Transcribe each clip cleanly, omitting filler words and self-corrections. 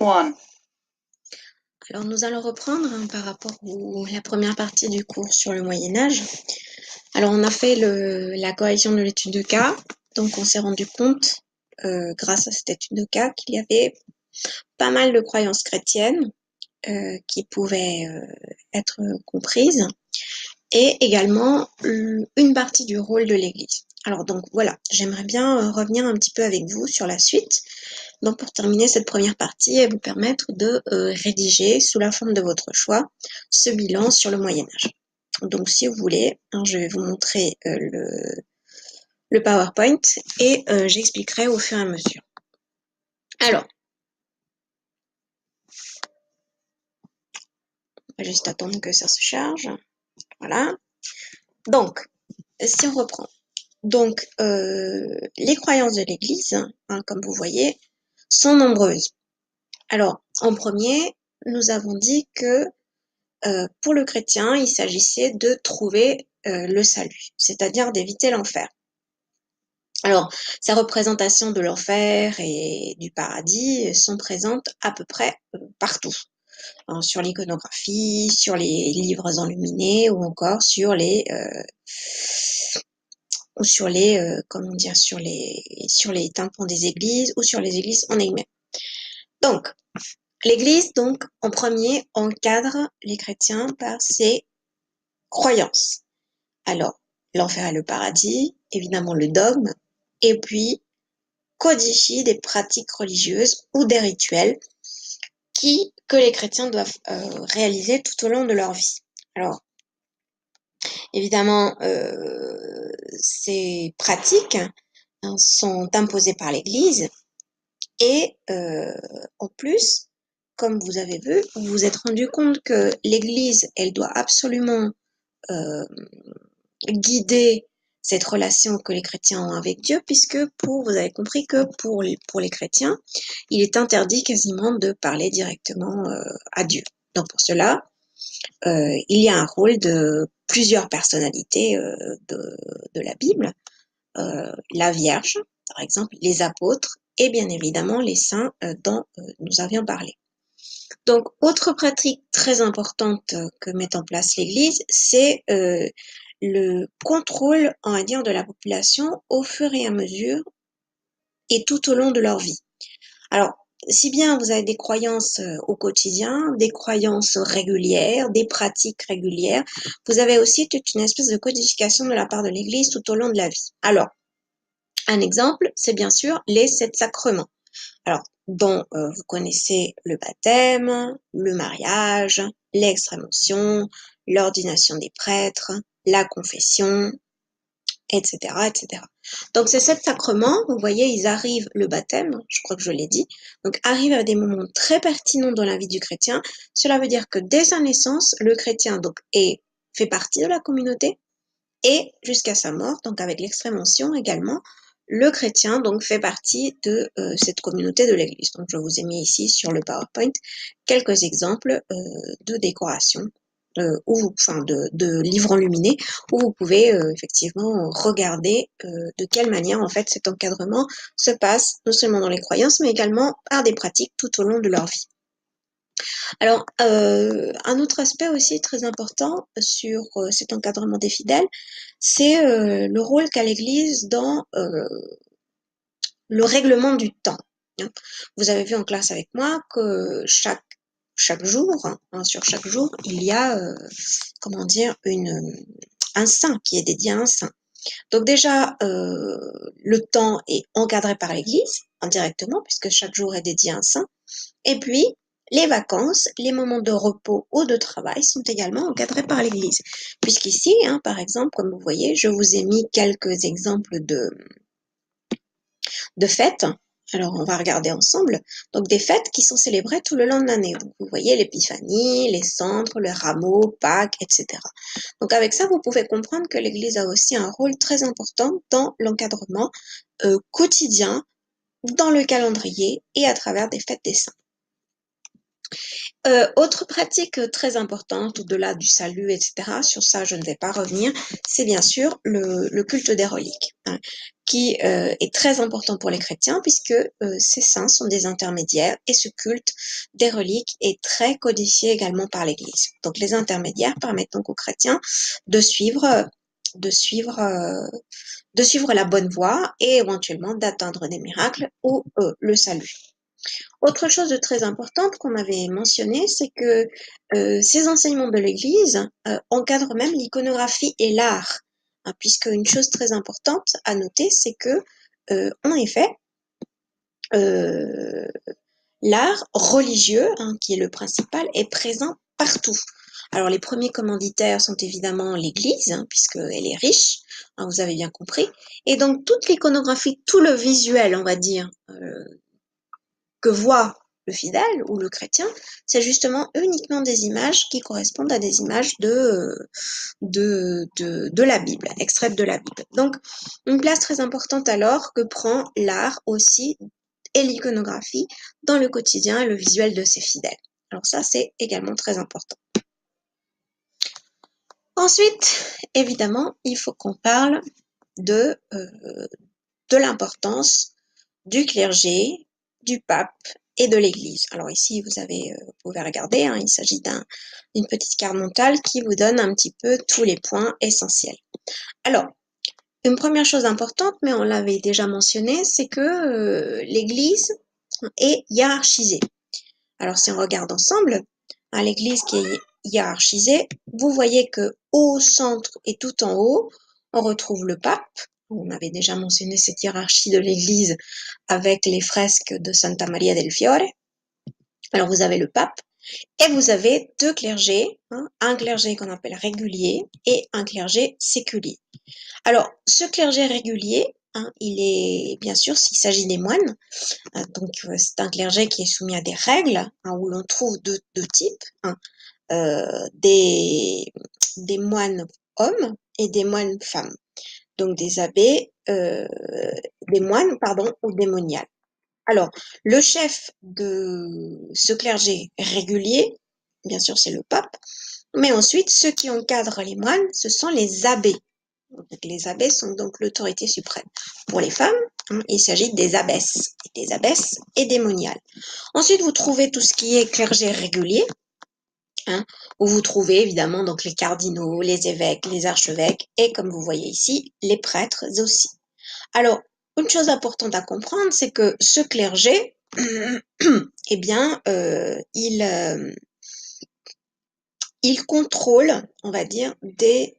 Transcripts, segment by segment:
One. Alors nous allons reprendre par rapport à la première partie du cours sur le Moyen-Âge. Alors on a fait la correction de l'étude de cas, donc on s'est rendu compte, grâce à cette étude de cas, qu'il y avait pas mal de croyances chrétiennes qui pouvaient être comprises, et également une partie du rôle de l'Église. Alors donc voilà, j'aimerais bien revenir un petit peu avec vous sur la suite. Donc pour terminer cette première partie et vous permettre de rédiger sous la forme de votre choix ce bilan sur le Moyen-Âge. Donc si vous voulez, je vais vous montrer le PowerPoint et j'expliquerai au fur et à mesure. Alors, on va juste attendre que ça se charge. Voilà. Donc, si on reprend. Donc, les croyances de l'Église, comme vous voyez, sont nombreuses. Alors, en premier, nous avons dit que pour le chrétien, il s'agissait de trouver le salut, c'est-à-dire d'éviter l'enfer. Alors, ces représentations de l'enfer et du paradis sont présentes à peu près partout, sur l'iconographie, sur les livres enluminés ou encore sur les comment dire, sur les tympans des églises ou sur les églises en elles-mêmes. Donc, l'Église, donc, en premier, encadre les chrétiens par ses croyances. Alors, l'enfer et le paradis, évidemment le dogme, et puis codifie des pratiques religieuses ou des rituels que les chrétiens doivent réaliser tout au long de leur vie. Alors, évidemment, ces pratiques sont imposées par l'Église et en plus, comme vous avez vu, vous vous êtes rendu compte que l'Église, elle doit absolument guider cette relation que les chrétiens ont avec Dieu, puisque vous avez compris que pour les chrétiens, il est interdit quasiment de parler directement à Dieu. Donc pour cela, il y a un rôle de plusieurs personnalités de la Bible, la Vierge, par exemple, les apôtres, et bien évidemment les saints dont nous avions parlé. Donc, autre pratique très importante que met en place l'Église, c'est le contrôle, on va dire, de la population au fur et à mesure et tout au long de leur vie. Alors, si bien vous avez des croyances au quotidien, des croyances régulières, des pratiques régulières, vous avez aussi toute une espèce de codification de la part de l'Église tout au long de la vie. Alors, un exemple, c'est bien sûr les 7 sacrements. Alors, dont vous connaissez le baptême, le mariage, l'extrême-onction, l'ordination des prêtres, la confession, etc., etc. Donc, ces 7 sacrements, vous voyez, ils arrivent, le baptême, je crois que je l'ai dit, donc arrive à des moments très pertinents dans la vie du chrétien. Cela veut dire que dès sa naissance, le chrétien donc fait partie de la communauté et jusqu'à sa mort, donc avec l'extrême-onction également, le chrétien donc fait partie de cette communauté de l'Église. Donc je vous ai mis ici sur le PowerPoint quelques exemples de décorations de livres enluminés où vous pouvez effectivement regarder de quelle manière en fait cet encadrement se passe non seulement dans les croyances mais également par des pratiques tout au long de leur vie. Alors, un autre aspect aussi très important sur cet encadrement des fidèles, c'est le rôle qu'a l'Église dans le règlement du temps. Hein. Vous avez vu en classe avec moi que chaque jour, sur chaque jour, il y a, comment dire, un saint qui est dédié à un saint. Donc déjà, le temps est encadré par l'Église indirectement, puisque chaque jour est dédié à un saint. Et puis, les vacances, les moments de repos ou de travail sont également encadrés par l'Église. Puisqu'ici, par exemple, comme vous voyez, je vous ai mis quelques exemples de fêtes. Alors, on va regarder ensemble. Donc, des fêtes qui sont célébrées tout le long de l'année. Donc, vous voyez l'épiphanie, les cendres, le rameau, Pâques, etc. Donc, avec ça, vous pouvez comprendre que l'Église a aussi un rôle très important dans l'encadrement quotidien, dans le calendrier et à travers des fêtes des saints. Autre pratique très importante, au-delà du salut, etc., sur ça je ne vais pas revenir, c'est bien sûr le culte des reliques, hein, qui est très important pour les chrétiens puisque ces saints sont des intermédiaires et ce culte des reliques est très codifié également par l'Église. Donc les intermédiaires permettent donc aux chrétiens de suivre, de suivre, de suivre la bonne voie et éventuellement d'atteindre des miracles ou le salut. Autre chose de très importante qu'on avait mentionné, c'est que ces enseignements de l'Église encadrent même l'iconographie et l'art, hein, puisque une chose très importante à noter, c'est que en effet, euh, l'art religieux, hein, qui est le principal, est présent partout. Alors les premiers commanditaires sont évidemment l'Église, hein, puisqu'elle est riche, hein, vous avez bien compris, et donc toute l'iconographie, tout le visuel, on va dire, que voit le fidèle ou le chrétien, c'est justement uniquement des images qui correspondent à des images de la Bible, extraites de la Bible. Donc, une place très importante alors que prend l'art aussi et l'iconographie dans le quotidien et le visuel de ses fidèles. Alors ça, c'est également très important. Ensuite, évidemment, il faut qu'on parle de l'importance du clergé, du pape et de l'Église. Alors ici, vous pouvez regarder, hein, il s'agit d'une petite carte mentale qui vous donne un petit peu tous les points essentiels. Alors, une première chose importante, mais on l'avait déjà mentionné, c'est que l'Église est hiérarchisée. Alors si on regarde ensemble, hein, l'Église qui est hiérarchisée, vous voyez que au centre et tout en haut, on retrouve le pape. On avait déjà mentionné cette hiérarchie de l'Église avec les fresques de Santa Maria del Fiore. Alors vous avez le pape et vous avez deux clergés, hein, un clergé qu'on appelle régulier et un clergé séculier. Alors ce clergé régulier, hein, il est bien sûr s'il s'agit des moines, donc c'est un clergé qui est soumis à des règles, hein, où l'on trouve deux types, hein, des moines hommes et des moines femmes, donc des abbés, des moines, pardon, ou des moniales. Alors, le chef de ce clergé régulier, bien sûr, c'est le pape, mais ensuite, ceux qui encadrent les moines, ce sont les abbés. Donc, les abbés sont donc l'autorité suprême. Pour les femmes, hein, il s'agit des abbesses et des moniales. Ensuite, vous trouvez tout ce qui est clergé régulier, hein, où vous trouvez évidemment donc les cardinaux, les évêques, les archevêques et comme vous voyez ici, les prêtres aussi. Alors, une chose importante à comprendre, c'est que ce clergé, eh bien, il contrôle, on va dire, des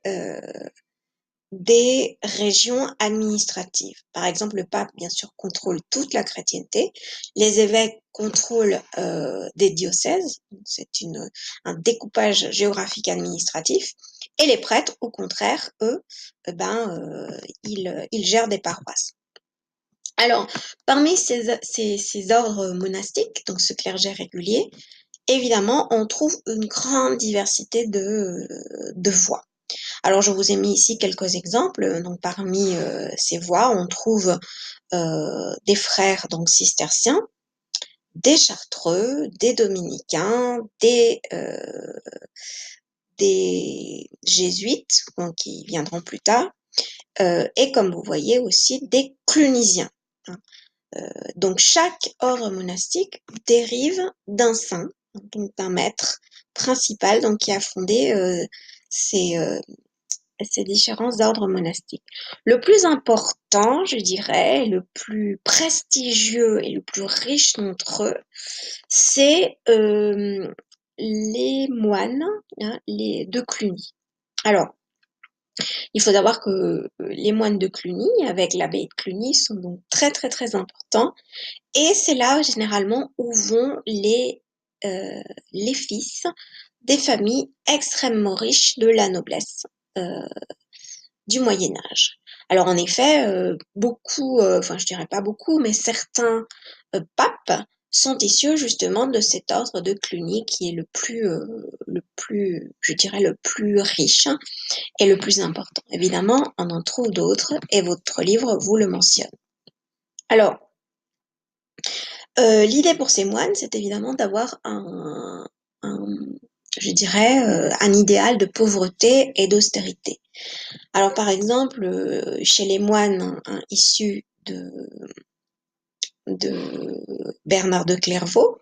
régions administratives. Par exemple, le pape, bien sûr, contrôle toute la chrétienté. Les évêques contrôlent des diocèses. C'est un découpage géographique administratif. Et les prêtres, au contraire, eux, ils gèrent des paroisses. Alors, parmi ces ordres monastiques, donc ce clergé régulier, évidemment, on trouve une grande diversité de voies. Alors, je vous ai mis ici quelques exemples. Donc, parmi ces voies, on trouve des frères donc cisterciens, des chartreux, des dominicains, des jésuites, donc, qui viendront plus tard, et comme vous voyez aussi des clunisiens, hein. Donc chaque ordre monastique dérive d'un saint, donc d'un maître principal, donc qui a fondé ces différents ordres monastiques. Le plus important, je dirais, le plus prestigieux et le plus riche d'entre eux, c'est les moines, hein, de Cluny. Alors, il faut savoir que les moines de Cluny, avec l'abbaye de Cluny, sont donc très très très importants. Et c'est là généralement où vont les fils des familles extrêmement riches de la noblesse du Moyen Âge. Alors en effet, beaucoup, enfin je dirais pas beaucoup, mais certains papes sont issus justement de cet ordre de Cluny qui est je dirais, le plus riche et le plus important. Évidemment, on en trouve d'autres et votre livre vous le mentionne. Alors, L'idée pour ces moines, c'est évidemment d'avoir un je dirais, un idéal de pauvreté et d'austérité. Alors par exemple, chez les moines, hein, issus de Bernard de Clairvaux,